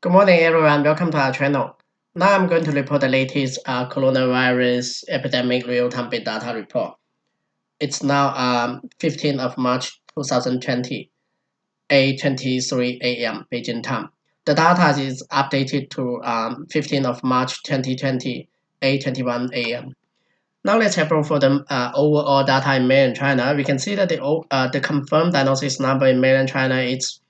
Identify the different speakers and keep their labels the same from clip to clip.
Speaker 1: Good morning, everyone. Welcome to our channel. Now I'm going to report the latest coronavirus epidemic real-time big data report. It's now 15th of March 2020, 8:23 a.m. Beijing time. The data is updated to 15th of March 2020, 8:21 a.m. Now let's have a look for the overall data in mainland China. We can see that the confirmed diagnosis number in mainland China is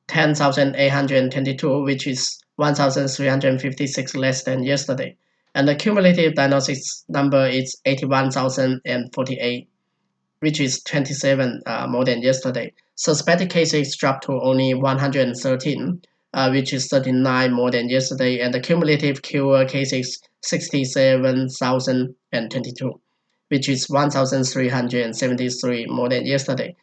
Speaker 1: 10,822, which is 1,356 less than yesterday. And the cumulative diagnosis number is 81,048, which is 27 more than yesterday. Suspected cases dropped to only 113, which is 39 more than yesterday. And the cumulative cure cases 67,022, which is 1,373 more than yesterday.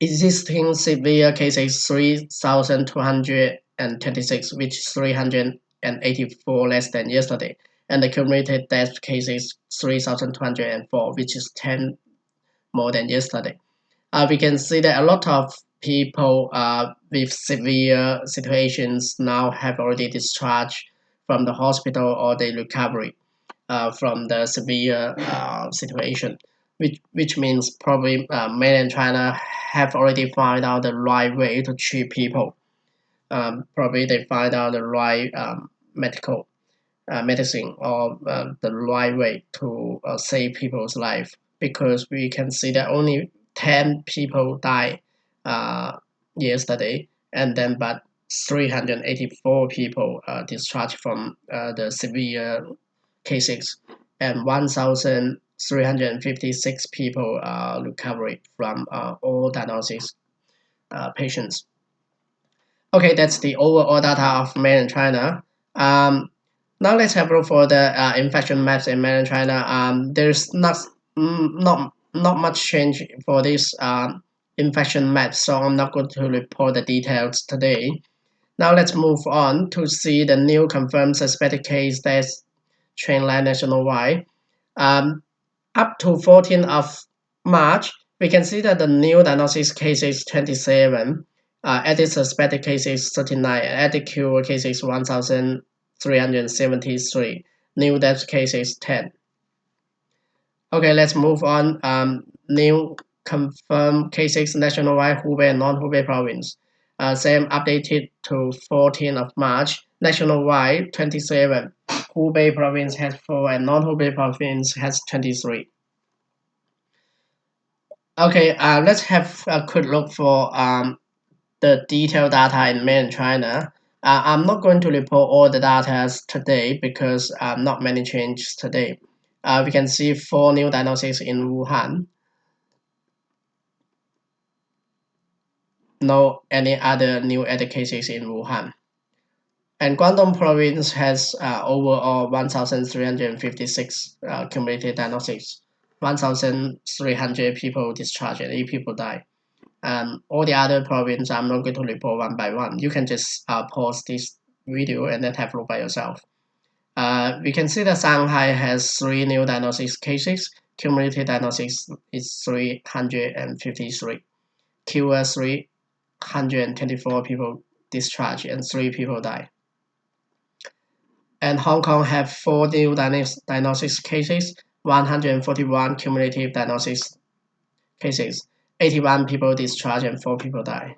Speaker 1: Existing severe cases 3,226, which is 384 less than yesterday, and the cumulative death cases 3,204, which is 10 more than yesterday. We can see that a lot of people with severe situations now have already discharged from the hospital or they recovery from the severe situation, which means probably mainland China have already found out the right way to treat people. Probably they find out the right medical medicine or the right way to save people's life, because we can see that only 10 people died yesterday, and then but 384 people discharged from the severe cases, and 1,356 people recovered from all diagnosis patients. Okay, that's the overall data of mainland China. Now let's have a look for the infection maps in mainland China. There's not much change for this infection map, so I'm not going to report the details today. Now let's move on to see the new confirmed suspected case that's trend line nationwide. Up to 14th of March, we can see that the new diagnosis case is 27, added suspected case is 39, added cure case is 1,373, new death case is 10. Okay, let's move on. New confirmed cases nationwide, Hubei and non-Hubei province. Same updated to 14th of March. Nationwide, 27. Hubei province has 4 and non-Hubei province has 23. Okay, let's have a quick look for the detailed data in mainland China. I'm not going to report all the data today because not many changes today. We can see 4 new diagnoses in Wuhan. No any other new added cases in Wuhan. And Guangdong province has overall 1,356 cumulative diagnoses, 1,300 people discharged and 8 people died. All the other provinces, I'm not going to report one by one. You can just pause this video and then have a look by yourself. We can see that Shanghai has 3 new diagnosis cases. Cumulative diagnosis is 353. Cure 324 people discharged and 3 people died. And Hong Kong have 4 new diagnosis cases, 141 cumulative diagnosis cases, 81 people discharged and 4 people died.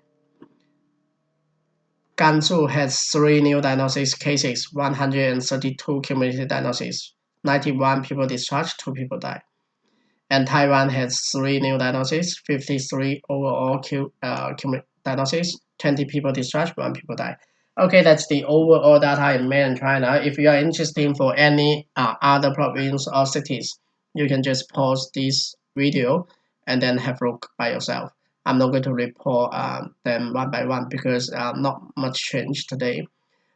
Speaker 1: Gansu has 3 new diagnosis cases, 132 cumulative diagnoses, 91 people discharged, 2 people died. And Taiwan has 3 new diagnoses, 53 overall diagnoses, 20 people discharged, 1 people died. Okay, that's the overall data in mainland China. If you are interested for any other province or cities, you can just pause this video and then have a look by yourself. I'm not going to report them one by one because not much change today.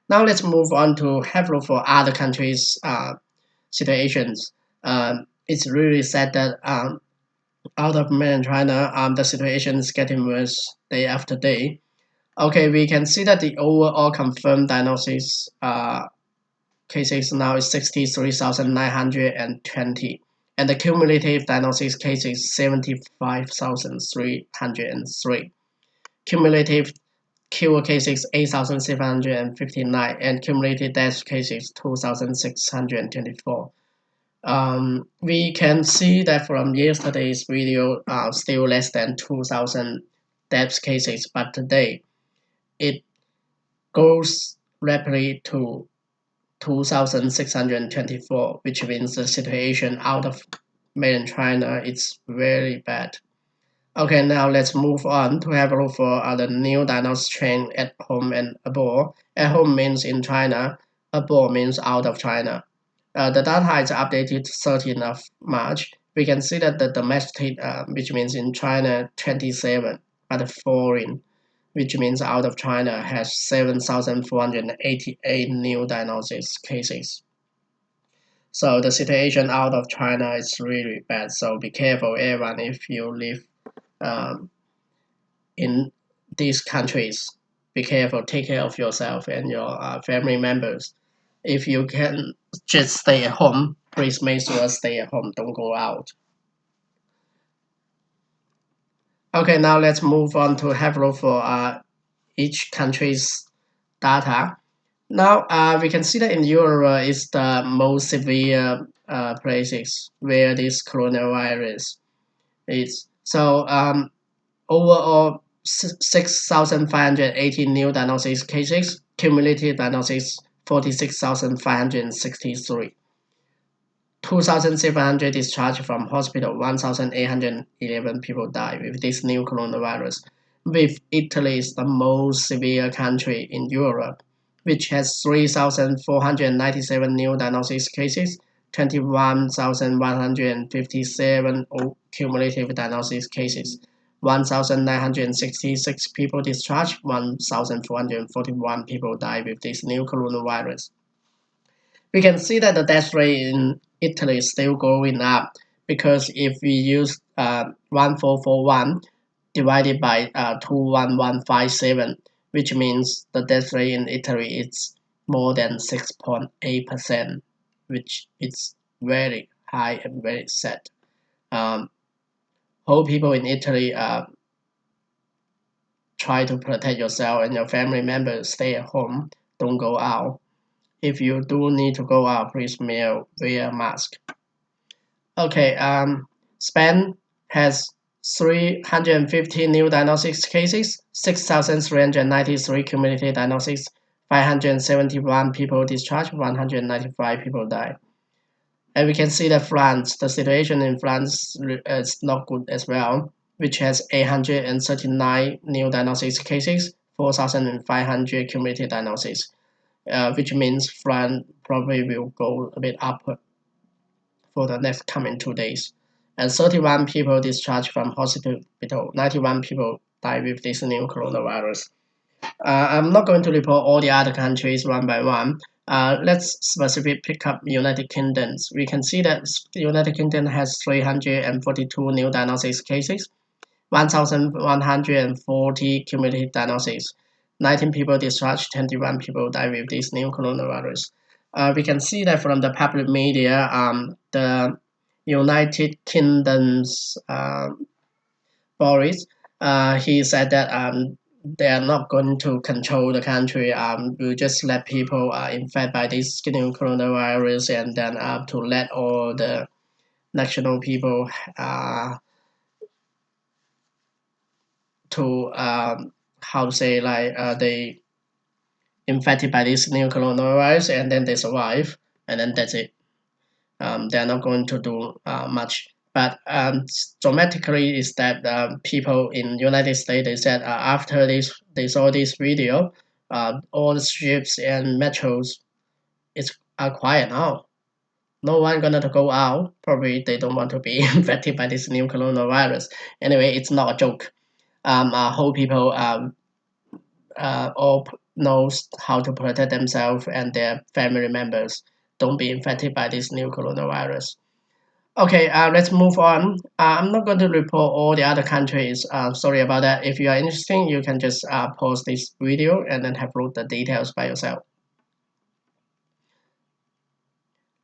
Speaker 1: Now let's move on to have a look for other countries' situations. It's really sad that out of mainland China, the situation is getting worse day after day. Okay, we can see that the overall confirmed diagnosis cases now is 63,920, and the cumulative diagnosis cases 75,303. Cumulative cure cases 8,759 and cumulative death cases 2,624. We can see that from yesterday's video, still less than 2,000 death cases, but today it goes rapidly to 2,624, which means the situation out of mainland China is very bad. Okay, now let's move on to have a look for the new diagnosis strain at home and abroad. At home means in China, abroad means out of China. The data is updated 13th of March. We can see that the domestic, which means in China, 27, but foreign, which means out of China, has 7,488 new diagnosis cases. So the situation out of China is really bad. So be careful, everyone, if you live um, in these countries. Be careful, take care of yourself and your family members. If you can just stay at home, please make sure stay at home, don't go out. Okay, now let's move on to have a look for each country's data. Now we can see that in Europe is the most severe places where this coronavirus is. So overall 6,580 new diagnosis cases, cumulative diagnosis 46,563. 2,700 discharged from hospital, 1,811 people died with this new coronavirus. With Italy is the most severe country in Europe, which has 3,497 new diagnosis cases, 21,157 cumulative diagnosis cases, 1,966 people discharged, 1,441 people died with this new coronavirus. We can see that the death rate in Italy is still going up because if we use 1441 divided by 21157, which means the death rate in Italy is more than 6.8%, which is very high and very sad. Whole people in Italy try to protect yourself and your family members. Stay at home, don't go out. If you do need to go out, please wear a mask. Okay, Spain has 350 new diagnosis cases, 6,393 cumulative diagnoses, 571 people discharged, 195 people died. And we can see that France, the situation in France is not good as well, which has 839 new diagnosis cases, 4,500 cumulative diagnoses, which means France probably will go a bit up for the next coming 2 days. And 31 people discharged from hospital, 91 people died with this new coronavirus. I'm not going to report all the other countries one by one. Let's specifically pick up United Kingdom. We can see that the United Kingdom has 342 new diagnosis cases, 1,140 cumulative diagnoses, 19 people discharged, 21 people died with this new coronavirus. We can see that from the public media, the United Kingdom's Boris, he said that they are not going to control the country. We'll just let people infected by this new coronavirus, and then to let all the national people to how to say they infected by this new coronavirus and then they survive and then that's it. They're not going to do much. But dramatically is that people in United States they said after they saw this video, all the ships and metros are quiet now. No one gonna go out. Probably they don't want to be infected by this new coronavirus. Anyway, it's not a joke. Whole people all knows how to protect themselves and their family members. Don't be infected by this new coronavirus. Okay, let's move on. I'm not going to report all the other countries. Sorry about that. If you are interested, you can just pause this video and then have a look at the details by yourself.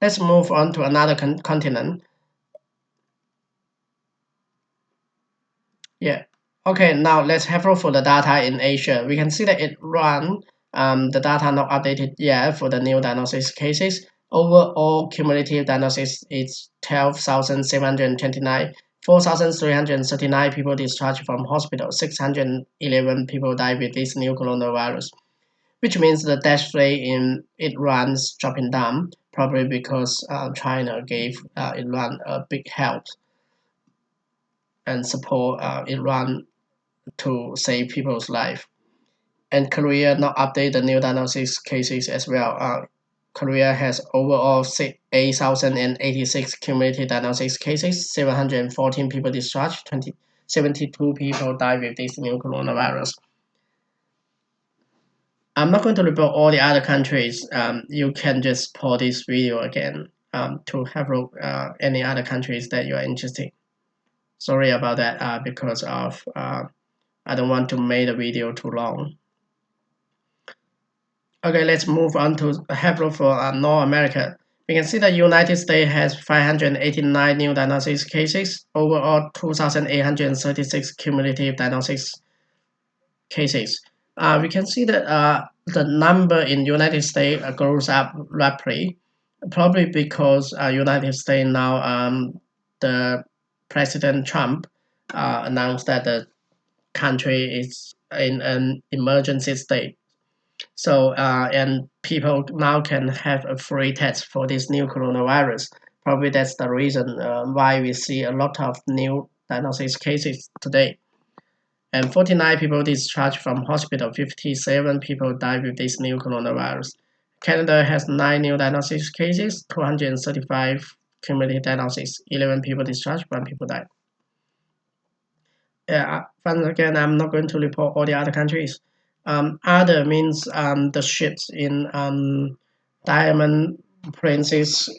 Speaker 1: Let's move on to another continent. Yeah. Okay, now let's have a look for the data in Asia. We can see that it run the data not updated yet for the new diagnosis cases. Overall cumulative diagnosis is 12,729, 4,339 people discharged from hospital, 611 people died with this new coronavirus, which means the death rate in Iran's dropping down, probably because China gave Iran a big help and support Iran to save people's life. And Korea not update the new diagnosis cases as well. Korea has overall 8,086 cumulative diagnosis cases, 714 people discharged, 72 people died with this new coronavirus. I'm not going to report all the other countries. You can just pause this video again to have a look any other countries that you are interested. Sorry about that because of I don't want to make the video too long. Okay, let's move on to have a look for North America. We can see the United States has 589 new diagnosis cases, overall 2,836 cumulative diagnosis cases. We can see that the number in United States grows up rapidly, probably because United States now the President Trump announced that the country is in an emergency state. So and people now can have a free test for this new coronavirus. Probably that's the reason why we see a lot of new diagnosis cases today. And 49 people discharged from hospital, 57 people died with this new coronavirus. Canada has 9 new diagnosis cases, 235 cumulative diagnosis, 11 people discharged, 1 people died. Yeah, once again, I'm not going to report all the other countries. Other means the ships in Diamond Princess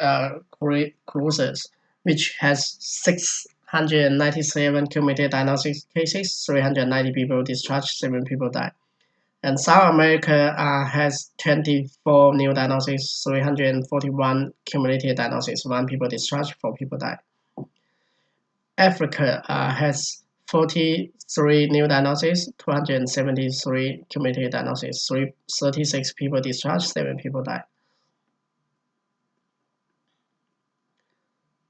Speaker 1: cruises, which has 697 cumulative diagnosis cases, 390 people discharged, 7 people died. And South America has 24 new diagnoses, 341 cumulative diagnoses, 1 people discharged, 4 people died. Africa has 43 new diagnoses, 273 cumulative diagnoses, 36 people discharged, 7 people died.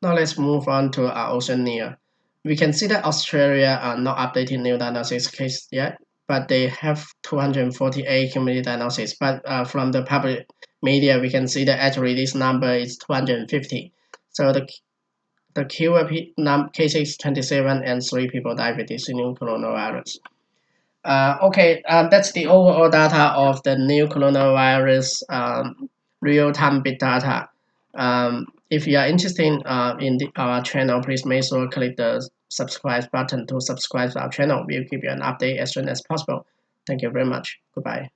Speaker 1: Now let's move on to Oceania. We can see that Australia are not updating new diagnosis case yet, but they have 248 cumulative diagnoses. But from the public media, we can see that actually this number is 250. So the QAP cases 27 and 3 people died with this new coronavirus. Okay, that's the overall data of the new coronavirus real-time big data. If you are interested in our channel, please make sure to click the subscribe button to subscribe to our channel. We'll give you an update as soon as possible. Thank you very much. Goodbye.